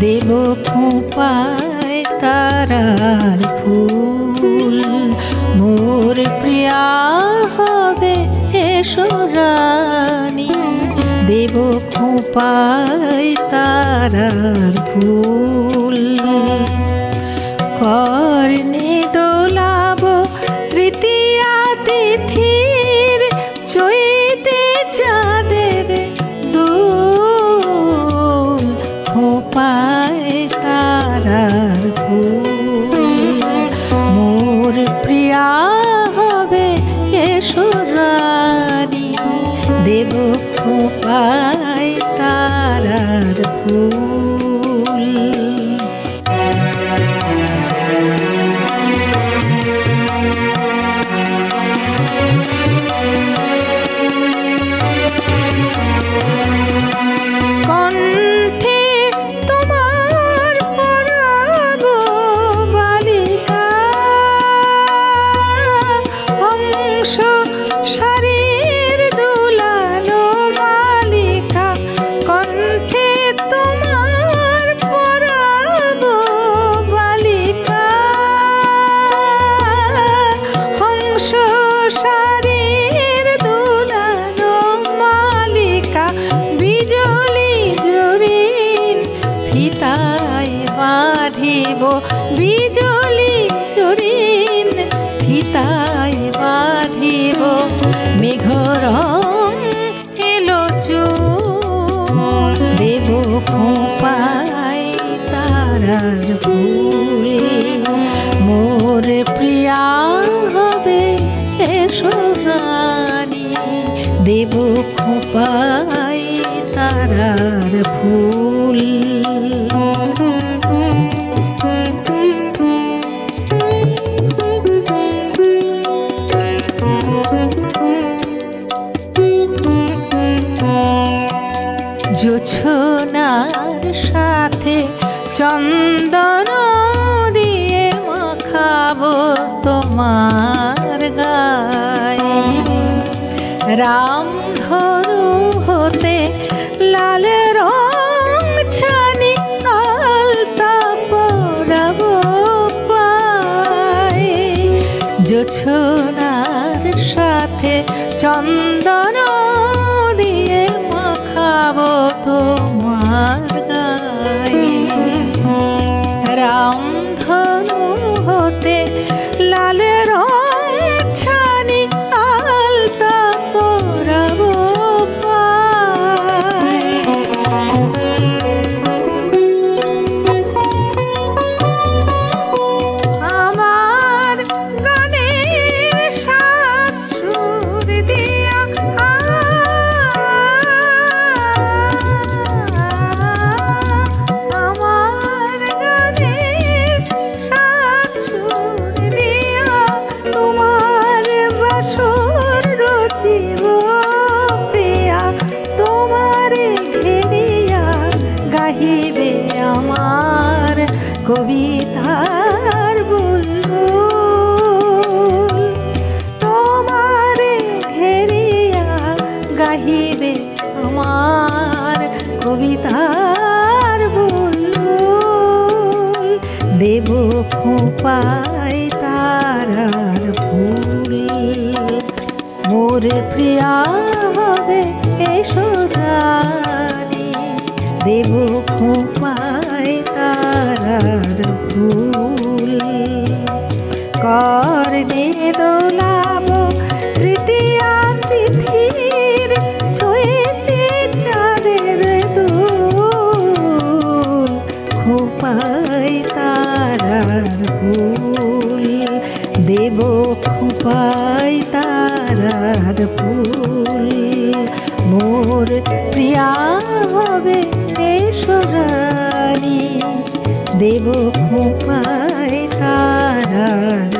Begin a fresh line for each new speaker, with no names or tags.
দেব খোঁপায় তারার ফুল। মোর প্রিয়া হবে এসো রানী, দেব খোঁপায় তারার ফুল। কর্ণে দোলাব তৃতীয়া তিথির, চৈতে চাঁদের দোল। খোঁপায় তারার ফুল, মোর প্রিয়া হবে এসো রানী, দেব খোঁপায় তারার ফুল। শাড়ির দুলালো মালিকা, কণ্ঠে তোমার পরাবো বালিকা। হংস শাড়ির দুলালো মালিকা, বিজলি জরিন ফিতায় বাঁধিব, বিজলি জরিন ফিতায় বাঁধিব। মেঘ রং এলো চুল, দেব খোঁপায় তারার ফুল। মোর প্রিয়া হবে এসো রানী, দেব খোঁপায় তারার ফুল। জোছনার সাথে চন্দন দিয়ে মাখাবো তোমার গায়ে, রামধনু হতে লাল রং ছানি আলতা পরাবো পায়ে। জোছনার সাথে চন্দন দিয়ে মাখাবো তোমার গায়ে, রামধনু হতে লাল রং ছানি আলতা পরাবো পায়ে। আমার গানের সাত সুর দিয়া গাহিবে আমার কবিতার বুলবুল, তোমারে ঘেরিয়া গাহিবে আমার কবিতার বুলবুল। দেব খোঁপায় তারার ফুল, মোর প্রিয়া হবে এসো রানী, দেব খোঁপায় তারার ফুল। কর্ণে দোলাব তৃতীয়া তিথির, চৈতে চাঁদের দোল। খোঁপায় তারার ফুল, দেব খোঁপায় তারার ফুল। মোর প্রিয়া হবে এসো রানী, দেব খোঁপায় তারার